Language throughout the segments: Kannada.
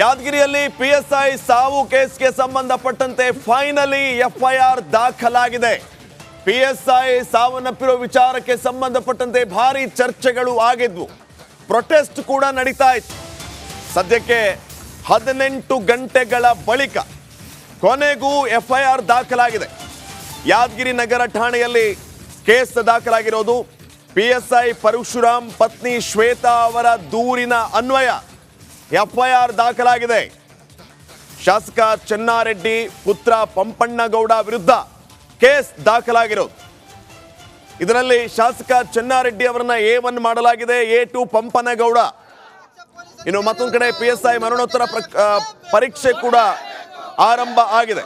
ಯಾದಗಿರಿಯಲ್ಲಿ ಪಿಎಸ್ಐ ಸಾವು ಕೇಸ್ಗೆ ಸಂಬಂಧಪಟ್ಟಂತೆ ಫೈನಲಿ ಎಫ್ಐಆರ್ ದಾಖಲಾಗಿದೆ. ಪಿಎಸ್ಐ ಸಾವನ್ನಪ್ಪಿರುವ ವಿಚಾರಕ್ಕೆ ಸಂಬಂಧಪಟ್ಟಂತೆ ಭಾರಿ ಚರ್ಚೆಗಳು ಆಗಿದ್ವು. ಪ್ರೊಟೆಸ್ಟ್ ಕೂಡ ನಡೀತಾ ಇತ್ತು. ಸದ್ಯಕ್ಕೆ 18 ಗಂಟೆಗಳ ಬಳಿಕ ಕೊನೆಗೂ ಎಫ್ಐಆರ್ ದಾಖಲಾಗಿದೆ. ಯಾದಗಿರಿ ನಗರ ಠಾಣೆಯಲ್ಲಿ ಕೇಸ್ ದಾಖಲಾಗಿರೋದು ಪಿಎಸ್ಐ ಪರಶುರಾಮ್ ಪತ್ನಿ ಶ್ವೇತಾ ಅವರ ದೂರಿನ ಅನ್ವಯ ಎಫ್ಐಆರ್ ದಾಖಲಾಗಿದೆ. ಶಾಸಕ ಚೆನ್ನಾರೆಡ್ಡಿ ಪುತ್ರ ಪಂಪಣ್ಣಗೌಡ ವಿರುದ್ಧ ಕೇಸ್ ದಾಖಲಾಗಿರೋದು. ಇದರಲ್ಲಿ ಶಾಸಕ ಚೆನ್ನಾರೆಡ್ಡಿ ಅವರನ್ನ A1 ಮಾಡಲಾಗಿದೆ, A2 ಪಂಪನಗೌಡ. ಇನ್ನು ಮತ್ತೊಂದು ಕಡೆ ಪಿಎಸ್ಐ ಮರಣೋತ್ತರ ಪರೀಕ್ಷೆ ಕೂಡ ಆರಂಭ ಆಗಿದೆ.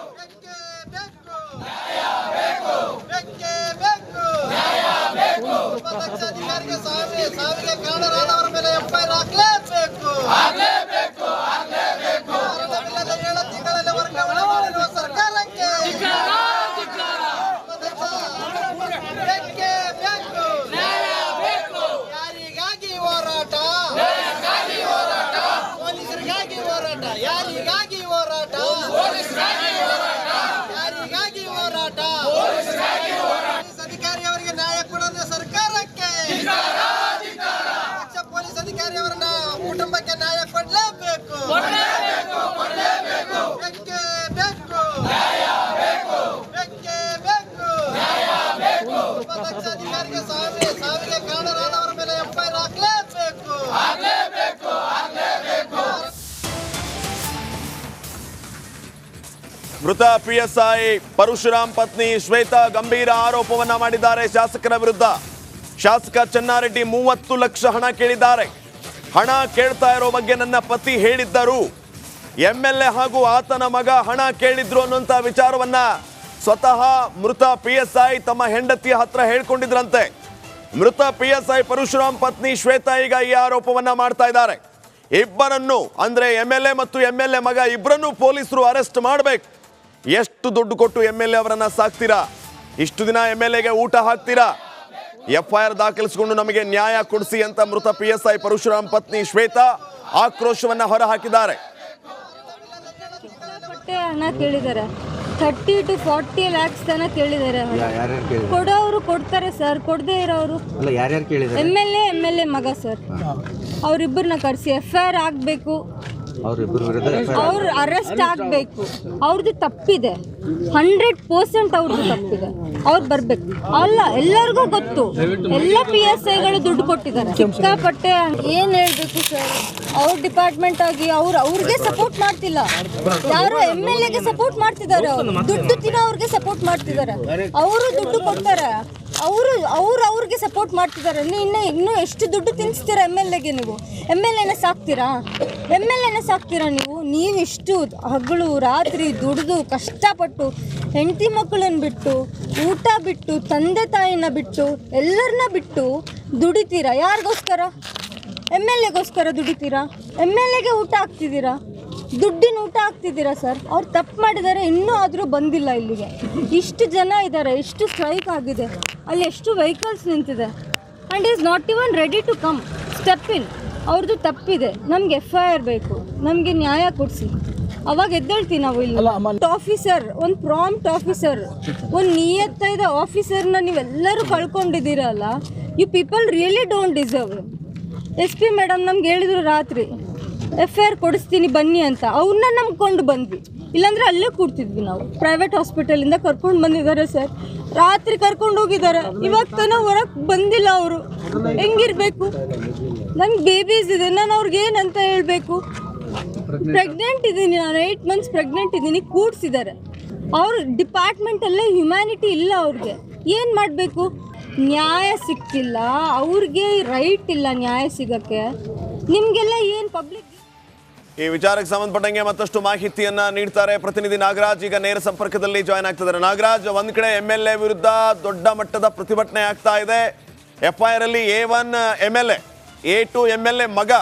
ಕುಟುಂಬಕ್ಕೆ ನ್ಯಾಯ ಕೊಡಲೇಬೇಕು. ಅಧಿಕಾರಿಗೆ ಸಾವಿಗೆ ಕಾರಣರಾದವರ ಮೇಲೆ ಎಫ್ಐಆರ್ ಹಾಕಲೇಬೇಕು. ಮೃತ ಪಿಎಸ್ಐ ಪರಶುರಾಮ್ ಪತ್ನಿ ಶ್ವೇತಾ ಗಂಭೀರ ಆರೋಪವನ್ನ ಮಾಡಿದ್ದಾರೆ ಶಾಸಕರ ವಿರುದ್ಧ. ಶಾಸಕ ಚೆನ್ನಾರೆಡ್ಡಿ 30 ಲಕ್ಷ ಹಣ ಕೇಳಿದ್ದಾರೆ. ಹಣ ಕೇಳ್ತಾ ಇರೋ ಬಗ್ಗೆ ನನ್ನ ಪತಿ ಹೇಳಿದ್ದರು. MLA ಹಾಗೂ ಆತನ ಮಗ ಹಣ ಕೇಳಿದ್ರು ಅನ್ನುವಂಥ ವಿಚಾರವನ್ನ ಸ್ವತಃ ಮೃತ ಪಿಎಸ್ಐ ತಮ್ಮ ಹೆಂಡತಿಯ ಹತ್ರ ಹೇಳ್ಕೊಂಡಿದ್ರಂತೆ. ಮೃತ ಪಿಎಸ್ಐ ಪರಶುರಾಮ್ ಪತ್ನಿ ಶ್ವೇತಾ ಈಗ ಈ ಆರೋಪವನ್ನ ಮಾಡ್ತಾ ಇದ್ದಾರೆ. ಇಬ್ಬರನ್ನು ಅಂದ್ರೆ MLA ಮತ್ತು MLA ಮಗ ಇಬ್ಬರನ್ನು ಪೊಲೀಸರು ಅರೆಸ್ಟ್ ಮಾಡಬೇಕು. ಎಷ್ಟು ದುಡ್ಡು ಕೊಟ್ಟು MLA ಅವರನ್ನ ಸಾಕ್ತೀರಾ? ಇಷ್ಟು ದಿನ MLAಗೆ ಊಟ ಹಾಕ್ತೀರಾ? ಎಫ್ಐಆರ್ ದಾಖಲಿಸಿಕೊಂಡು ನಮಗೆ ನ್ಯಾಯ ಕೊಡಿಸಿ ಅಂತ ಮೃತ ಪಿಎಸ್ಐ ಪರಶುರಾಮ್ ಪತ್ನಿ ಶ್ವೇತಾ ಆಕ್ರೋಶವನ್ನ ಹೊರಹಾಕಿದ್ದಾರೆ. ಹಣ ಕೇಳಿದ್ದಾರೆ, 30 to 40 lakhs ತನಕ ಕೇಳಿದ್ದಾರೆ. ಕೊಡೋರು ಕೊಡ್ತಾರೆ ಸರ್, ಕೊಡದೇ ಇರೋರು MLA ಮಗ ಸರ್, ಅವರಿಬ್ಬರನ್ನ ಕರೆಸಿ ಎಫ್ಐಆರ್ ಆಗಬೇಕು. ಅವ್ರು ಅರೆಸ್ಟ್ ಆಗಬೇಕು. ಅವ್ರದ್ದು ತಪ್ಪಿದೆ, 100% ಅವ್ರದ್ದು ತಪ್ಪಿದೆ. ಅವ್ರು ಬರ್ಬೇಕು. ಅಲ್ಲ, ಎಲ್ಲರಿಗೂ ಗೊತ್ತು, ಎಲ್ಲ PSIಗಳು ದುಡ್ಡು ಕೊಟ್ಟಿದ್ದಾರೆ ಸಿಕ್ಕಾಪಟ್ಟೆ. ಏನ್ ಹೇಳ್ಬೇಕು ಸರ್, ಅವ್ರ ಡಿಪಾರ್ಟ್ಮೆಂಟ್ ಆಗಿ ಅವ್ರಿಗೆ ಸಪೋರ್ಟ್ ಮಾಡ್ತಿಲ್ಲ. ಯಾರು MLAಗೆ ಸಪೋರ್ಟ್ ಮಾಡ್ತಿದ್ದಾರೆ, ದುಡ್ಡು ತಿನ್ನೋರ್ಗೆ ಸಪೋರ್ಟ್ ಮಾಡ್ತಿದ್ದಾರೆ. ಅವರು ದುಡ್ಡು ಕೊಡ್ತಾರೆ, ಅವ್ರಿಗೆ ಸಪೋರ್ಟ್ ಮಾಡ್ತಿದ್ದಾರೆ. ಇನ್ನೂ ಎಷ್ಟು ದುಡ್ಡು ತಿನ್ನಿಸ್ತೀರಾ MLAಗೆ? ನೀವು MLAನ ಸಾಕ್ತೀರಾ ನೀವು ಇಷ್ಟು ಹಗಲು ರಾತ್ರಿ ದುಡಿದು ಕಷ್ಟಪಟ್ಟು ಹೆಂಡತಿ ಮಕ್ಕಳನ್ನ ಬಿಟ್ಟು, ಊಟ ಬಿಟ್ಟು, ತಂದೆ ತಾಯಿನ ಬಿಟ್ಟು, ಎಲ್ಲರನ್ನ ಬಿಟ್ಟು ದುಡಿತೀರಾ. ಯಾರಿಗೋಸ್ಕರ? MLAಗೋಸ್ಕರ ದುಡಿತೀರಾ? MLAಗೆ ಊಟ ಹಾಕ್ತಿದ್ದೀರಾ, ದುಡ್ಡಿನ ಊಟ ಹಾಕ್ತಿದ್ದೀರಾ ಸರ್. ಅವ್ರು ತಪ್ಪು ಮಾಡಿದ್ದಾರೆ, ಇನ್ನೂ ಆದರೂ ಬಂದಿಲ್ಲ ಇಲ್ಲಿಗೆ. ಇಷ್ಟು ಜನ ಇದ್ದಾರೆ, ಎಷ್ಟು ಸ್ಟ್ರೈಕ್ ಆಗಿದೆ, ಅಲ್ಲಿ ಎಷ್ಟು ವೆಹಿಕಲ್ಸ್ ನಿಂತಿದೆ. And is not even ready to come step in. ಅವ್ರದ್ದು ತಪ್ಪಿದೆ, ನಮ್ಗೆ FIR ಬೇಕು, ನಮಗೆ ನ್ಯಾಯ ಕೊಡಿಸಿ. ಅವಾಗ ಎದ್ದೇಳ್ತೀವಿ ನಾವು. ಇಲ್ಲಿ ಆಫೀಸರ್, ಒಂದು ಪ್ರಾಂಪ್ಟ್ ಆಫೀಸರ್, ಒಂದು ನಿಯತ್ತಾದ ಆಫೀಸರ್ನ ನೀವೆಲ್ಲರೂ ಕಳ್ಕೊಂಡಿದ್ದೀರಲ್ಲ. You people really don't deserve. SP madam ನಮ್ಗೆ ಹೇಳಿದ್ರು ರಾತ್ರಿ FIR ಕೊಡಿಸ್ತೀನಿ ಬನ್ನಿ ಅಂತ. ಅವ್ರನ್ನ ನಂಬ್ಕೊಂಡು ಬಂದ್ವಿ, ಇಲ್ಲಾಂದ್ರೆ ಅಲ್ಲೇ ಕೂಡ್ತಿದ್ವಿ ನಾವು. ಪ್ರೈವೇಟ್ ಹಾಸ್ಪಿಟಲಿಂದ ಕರ್ಕೊಂಡು ಬಂದಿದ್ದಾರೆ ಸರ್, ರಾತ್ರಿ ಕರ್ಕೊಂಡು ಹೋಗಿದ್ದಾರೆ. ಇವಾಗ ತನಕ ಹೊರಗೆ ಬಂದಿಲ್ಲ ಅವರು. ಹೆಂಗಿರ್ಬೇಕು? ನನ್ಗೆ ಬೇಬೀಸ್ ಇದೆ, ನಾನು ಅವ್ರಿಗೆ ಏನಂತ ಹೇಳಬೇಕು? ಪ್ರೆಗ್ನೆಂಟ್ ಇದ್ದೀನಿ ನಾನು, 8 months ಪ್ರೆಗ್ನೆಂಟ್ ಇದ್ದೀನಿ. ಕೂಡ್ಸಿದ್ದಾರೆ. ಅವ್ರ ಡಿಪಾರ್ಟ್ಮೆಂಟಲ್ಲೇ ಹ್ಯುಮ್ಯಾನಿಟಿ ಇಲ್ಲ ಅವ್ರಿಗೆ. ಏನು ಮಾಡಬೇಕು? ನ್ಯಾಯ ಸಿಗ್ತಿಲ್ಲ ಅವ್ರಿಗೆ, ರೈಟ್ ಇಲ್ಲ ನ್ಯಾಯ ಸಿಗೋಕ್ಕೆ. ನಿಮಗೆಲ್ಲ ಏನು ಪಬ್ಲಿಕ್? ಈ ವಿಚಾರಕ್ಕೆ ಸಂಬಂಧಪಟ್ಟಂಗೆ ಮತ್ತಷ್ಟು ಮಾಹಿತಿಯನ್ನ ನೀಡ್ತಾರೆ ಪ್ರತಿನಿಧಿ ನಾಗರಾಜ್. ಈಗ ನೇರ ಸಂಪರ್ಕದಲ್ಲಿ ಜಾಯ್ನ್ ಆಗ್ತಿದ್ದಾರೆ. ನಾಗರಾಜ್, ಒಂದ್ ಕಡೆ MLA ವಿರುದ್ಧ ದೊಡ್ಡ ಮಟ್ಟದ ಪ್ರತಿಭಟನೆ ಆಗ್ತಾ ಇದೆ. FIR ಅಲ್ಲಿ A1 MLA, A2 MLA ಮಗ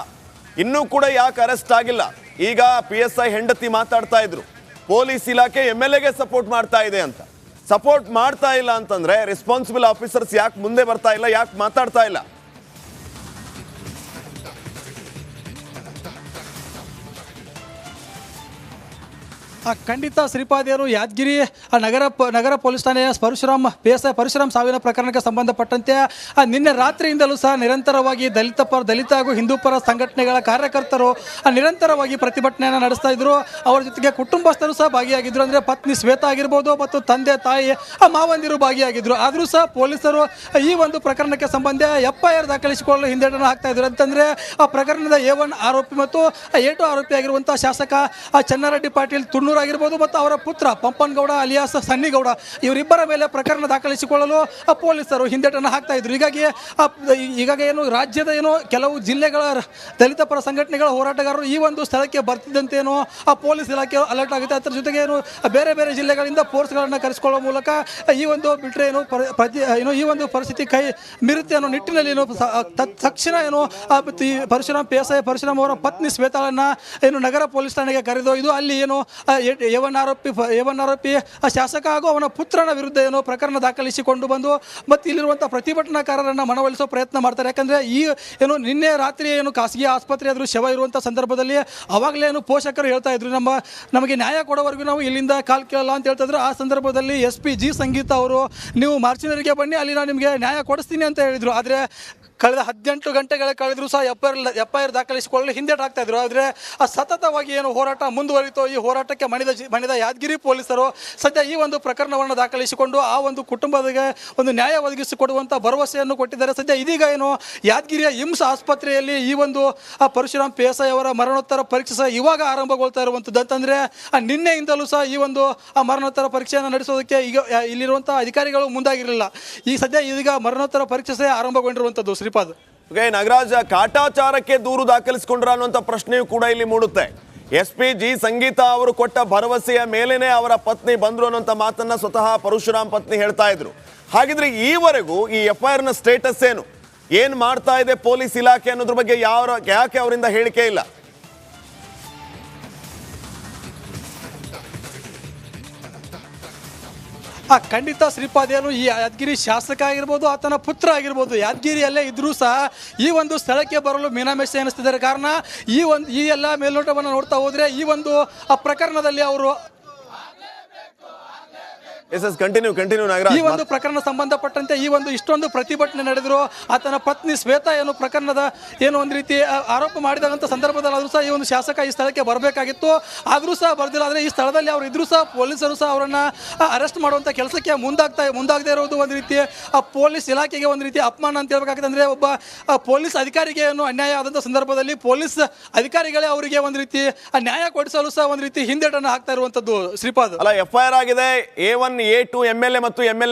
ಇನ್ನೂ ಕೂಡ ಯಾಕೆ ಅರೆಸ್ಟ್ ಆಗಿಲ್ಲ? ಈಗ PSI ಹೆಂಡತಿ ಮಾತಾಡ್ತಾ ಇದ್ರು, ಪೊಲೀಸ್ ಇಲಾಖೆ MLAಗೆ ಸಪೋರ್ಟ್ ಮಾಡ್ತಾ ಇದೆ ಅಂತ. ಸಪೋರ್ಟ್ ಮಾಡ್ತಾ ಇಲ್ಲ ಅಂತಂದ್ರೆ ರೆಸ್ಪಾನ್ಸಿಬಲ್ ಆಫೀಸರ್ಸ್ ಯಾಕೆ ಮುಂದೆ ಬರ್ತಾ ಇಲ್ಲ, ಯಾಕೆ ಮಾತಾಡ್ತಾ ಇಲ್ಲ? ಖಂಡಿತ ಶ್ರೀಪಾದಿಯರು ಯಾದಗಿರಿ ನಗರ ಪೊಲೀಸ್ ಠಾಣೆಯ ಪರಶುರಾಮ್ ಸಾವಿನ ಪ್ರಕರಣಕ್ಕೆ ಸಂಬಂಧಪಟ್ಟಂತೆ ನಿನ್ನೆ ರಾತ್ರಿಯಿಂದಲೂ ಸಹ ನಿರಂತರವಾಗಿ ದಲಿತ ಹಾಗೂ ಹಿಂದೂ ಪರ ಸಂಘಟನೆಗಳ ಕಾರ್ಯಕರ್ತರು ನಿರಂತರವಾಗಿ ಪ್ರತಿಭಟನೆಯನ್ನು ನಡೆಸ್ತಾ ಇದ್ರು. ಅವರ ಜೊತೆಗೆ ಕುಟುಂಬಸ್ಥರು ಸಹ ಭಾಗಿಯಾಗಿದ್ರು. ಅಂದರೆ ಪತ್ನಿ ಶ್ವೇತಾ ಆಗಿರ್ಬೋದು ಮತ್ತು ತಂದೆ ತಾಯಿ ಮಾವಂದಿರು ಭಾಗಿಯಾಗಿದ್ರು. ಆದರೂ ಸಹ ಪೊಲೀಸರು ಈ ಒಂದು ಪ್ರಕರಣಕ್ಕೆ ಸಂಬಂಧ FIR ದಾಖಲಿಸಿಕೊಳ್ಳಲು ಹಿಂದೇಟನ್ನು ಹಾಕ್ತಾ ಇದ್ರು. ಅಂತಂದರೆ ಆ ಪ್ರಕರಣದ A1 ಆರೋಪಿ ಮತ್ತು A2 ಆರೋಪಿ ಆಗಿರುವಂಥ ಶಾಸಕ ಚನ್ನಾರೆಡ್ಡಿ ಪಾಟೀಲ್ ತುಣ್ಣೂರು ಆಗಿರ್ಬೋದು ಮತ್ತು ಅವರ ಪುತ್ರ ಪಂಪನಗೌಡ ಅಲಿಯಾಸ್ ಸನ್ನಿಗೌಡ ಇವರಿಬ್ಬರ ಮೇಲೆ ಪ್ರಕರಣ ದಾಖಲಿಸಿಕೊಳ್ಳಲು ಪೊಲೀಸರು ಹಿಂದೇಟನ್ನು ಹಾಕ್ತಾ ಇದ್ರು. ಹೀಗಾಗಿ ಏನು ರಾಜ್ಯದ ಕೆಲವು ಜಿಲ್ಲೆಗಳ ದಲಿತ ಪರ ಸಂಘಟನೆಗಳ ಹೋರಾಟಗಾರರು ಈ ಒಂದು ಸ್ಥಳಕ್ಕೆ ಬರ್ತಿದ್ದಂತೇನೋ ಪೊಲೀಸ್ ಇಲಾಖೆ ಅಲರ್ಟ್ ಆಗುತ್ತೆ. ಅದರ ಜೊತೆಗೆ ಬೇರೆ ಜಿಲ್ಲೆಗಳಿಂದ ಫೋರ್ಸ್ಗಳನ್ನು ಕರೆಸಿಕೊಳ್ಳುವ ಮೂಲಕ ಈ ಒಂದು ಬಿಟ್ಟರೆ ಈ ಒಂದು ಪರಿಸ್ಥಿತಿ ಕೈ ಮೀರುತ್ತೆ ಅನ್ನೋ ನಿಟ್ಟಿನಲ್ಲಿ ತಕ್ಷಣ ಪರಶುರಾಮ್ ಅವರ ಪತ್ನಿ ಶ್ವೇತಾಳನ್ನ ನಗರ ಪೊಲೀಸ್ ಠಾಣೆಗೆ ಕರೆದೊಯ್ದು ಅಲ್ಲಿ A1 ಆರೋಪಿ ಶಾಸಕ ಹಾಗೂ ಅವನ ಪುತ್ರನ ವಿರುದ್ಧ ಪ್ರಕರಣ ದಾಖಲಿಸಿಕೊಂಡು ಬಂದು ಮತ್ತು ಇಲ್ಲಿರುವಂಥ ಪ್ರತಿಭಟನಾಕಾರರನ್ನು ಮನವೊಲಿಸೋ ಪ್ರಯತ್ನ ಮಾಡ್ತಾರೆ. ಯಾಕಂದರೆ ನಿನ್ನೆ ರಾತ್ರಿ ಖಾಸಗಿ ಆಸ್ಪತ್ರೆ ಆದರೂ ಶವ ಇರುವಂಥ ಸಂದರ್ಭದಲ್ಲಿ ಅವಾಗಲೇ ಪೋಷಕರು ಹೇಳ್ತಾ ಇದ್ರು, ನಮಗೆ ನ್ಯಾಯ ಕೊಡೋವರೆಗೂ ನಾವು ಇಲ್ಲಿಂದ ಕಾಲ್ ಕೇಳಲ್ಲ ಅಂತ ಹೇಳ್ತಾ ಇದ್ರು. ಆ ಸಂದರ್ಭದಲ್ಲಿ SP G ಸಂಗೀತ ಅವರು ನೀವು ಮಾರ್ಚಿನರಿಗೆ ಬನ್ನಿ, ಅಲ್ಲಿ ನಾನು ನಿಮಗೆ ನ್ಯಾಯ ಕೊಡಿಸ್ತೀನಿ ಅಂತ ಹೇಳಿದರು. ಆದರೆ ಕಳೆದ 18 ಗಂಟೆಗಳ ಕಳೆದರೂ ಸಹ FIR ದಾಖಲಿಸಿಕೊಳ್ಳಲು ಹಿಂದೇಟಾಗ್ತಾ ಇದ್ರು. ಆದರೆ ಸತತವಾಗಿ ಹೋರಾಟ ಮುಂದುವರಿತು. ಈ ಹೋರಾಟಕ್ಕೆ ಮಣಿದ ಯಾದಗಿರಿ ಪೊಲೀಸರು ಸದ್ಯ ಈ ಒಂದು ಪ್ರಕರಣವನ್ನು ದಾಖಲಿಸಿಕೊಂಡು ಆ ಒಂದು ಕುಟುಂಬಕ್ಕೆ ಒಂದು ನ್ಯಾಯ ಒದಗಿಸಿಕೊಡುವಂಥ ಭರವಸೆಯನ್ನು ಕೊಟ್ಟಿದ್ದಾರೆ. ಸದ್ಯ ಇದೀಗ ಯಾದಗಿರಿಯ IMS ಆಸ್ಪತ್ರೆಯಲ್ಲಿ ಈ ಒಂದು ಪರಶುರಾಮ್ PSI ಅವರ ಮರಣೋತ್ತರ ಪರೀಕ್ಷೆ ಸಹ ಇವಾಗ ಆರಂಭಗೊಳ್ತಾ ಇರುವಂಥದ್ದು. ಅಂತಂದರೆ ನಿನ್ನೆಯಿಂದಲೂ ಸಹ ಈ ಒಂದು ಮರಣೋತ್ತರ ಪರೀಕ್ಷೆಯನ್ನು ನಡೆಸೋದಕ್ಕೆ ಈಗ ಇಲ್ಲಿರುವಂಥ ಅಧಿಕಾರಿಗಳು ಮುಂದಾಗಿರಲಿಲ್ಲ. ಇದೀಗ ಮರಣೋತ್ತರ ಪರೀಕ್ಷೆ ಸಹ ಆರಂಭಗೊಂಡಿರುವಂಥದ್ದು. ಶ್ರೀಪಾದ್, ನಾಗರಾಜ್, ಕಾಟಾಚಾರಕ್ಕೆ ದೂರು ದಾಖಲಿಸಿಕೊಂಡ್ರ ಅನ್ನುವಂಥ ಪ್ರಶ್ನೆಯೂ ಕೂಡ ಇಲ್ಲಿ ಮೂಡುತ್ತೆ. SP G ಸಂಗೀತ ಅವರು ಕೊಟ್ಟ ಭರವಸೆಯ ಮೇಲೇನೆ ಅವರ ಪತ್ನಿ ಬಂದ್ರು ಅನ್ನುವಂಥ ಮಾತನ್ನ ಸ್ವತಃ ಪರಶುರಾಮ್ ಪತ್ನಿ ಹೇಳ್ತಾ ಇದ್ರು. ಹಾಗಿದ್ರೆ ಈವರೆಗೂ ಈ FIR ನ ಸ್ಟೇಟಸ್ ಏನ್ ಮಾಡ್ತಾ ಇದೆ ಪೊಲೀಸ್ ಇಲಾಖೆ ಅನ್ನೋದ್ರ ಬಗ್ಗೆ ಯಾಕೆ ಅವರಿಂದ ಹೇಳಿಕೆ ಇಲ್ಲ? ಖಂಡಿತ ಶ್ರೀಪಾದೇನು ಈ ಯಾದಗಿರಿ ಶಾಸಕ ಆಗಿರ್ಬೋದು, ಆತನ ಪುತ್ರ ಆಗಿರ್ಬೋದು, ಯಾದಗಿರಿಯಲ್ಲೇ ಇದ್ರೂ ಸಹ ಈ ಒಂದು ಸ್ಥಳಕ್ಕೆ ಬರಲು ಮೀನಾಮೇಷ ಎನಿಸ್ತಿದ್ದಾರೆ. ಕಾರಣ ಈ ಎಲ್ಲ ಮೇಲ್ನೋಟವನ್ನು ನೋಡ್ತಾ ಹೋದ್ರೆ ಈ ಒಂದು ಪ್ರಕರಣದಲ್ಲಿ ಅವರು ಈ ಒಂದು ಪ್ರಕರಣ ಸಂಬಂಧಪಟ್ಟಂತೆ ಇಷ್ಟೊಂದು ಪ್ರತಿಭಟನೆ ನಡೆದ್ರು. ಆತನ ಪತ್ನಿ ಶ್ವೇತಾ ಪ್ರಕರಣದ ಒಂದು ರೀತಿ ಆರೋಪ ಮಾಡಿದಂಥ ಸಂದರ್ಭದಲ್ಲಿ ಆದರೂ ಸಹ ಈ ಒಂದು ಶಾಸಕ ಈ ಸ್ಥಳಕ್ಕೆ ಬರಬೇಕಾಗಿತ್ತು. ಆದರೂ ಸಹ ಬರ್ದಿಲ್ಲ. ಆದರೆ ಈ ಸ್ಥಳದಲ್ಲಿ ಅವರು ಇದ್ರೂ ಸಹ ಪೊಲೀಸರು ಸಹ ಅವರನ್ನು ಅರೆಸ್ಟ್ ಮಾಡುವಂಥ ಕೆಲಸಕ್ಕೆ ಮುಂದಾಗದೇ ಇರೋದು ಒಂದು ರೀತಿ ಪೊಲೀಸ್ ಇಲಾಖೆಗೆ ಒಂದು ರೀತಿ ಅಪಮಾನ ಅಂತ ಹೇಳ್ಬೇಕಾಗುತ್ತೆ. ಅಂದರೆ ಒಬ್ಬ ಪೊಲೀಸ್ ಅಧಿಕಾರಿಗೆ ಅನ್ಯಾಯ ಆದಂಥ ಸಂದರ್ಭದಲ್ಲಿ ಪೊಲೀಸ್ ಅಧಿಕಾರಿಗಳೇ ಅವರಿಗೆ ಒಂದು ರೀತಿ ನ್ಯಾಯ ಕೊಡಿಸಲು ಸಹ ಒಂದು ರೀತಿ ಹಿಂದೇಟನ್ನು ಹಾಕ್ತಾ ಇರುವಂಥದ್ದು. ಶ್ರೀಪಾದ್, FIR ಆಗಿದೆ. A1 A2 MLA ಮತ್ತು MLA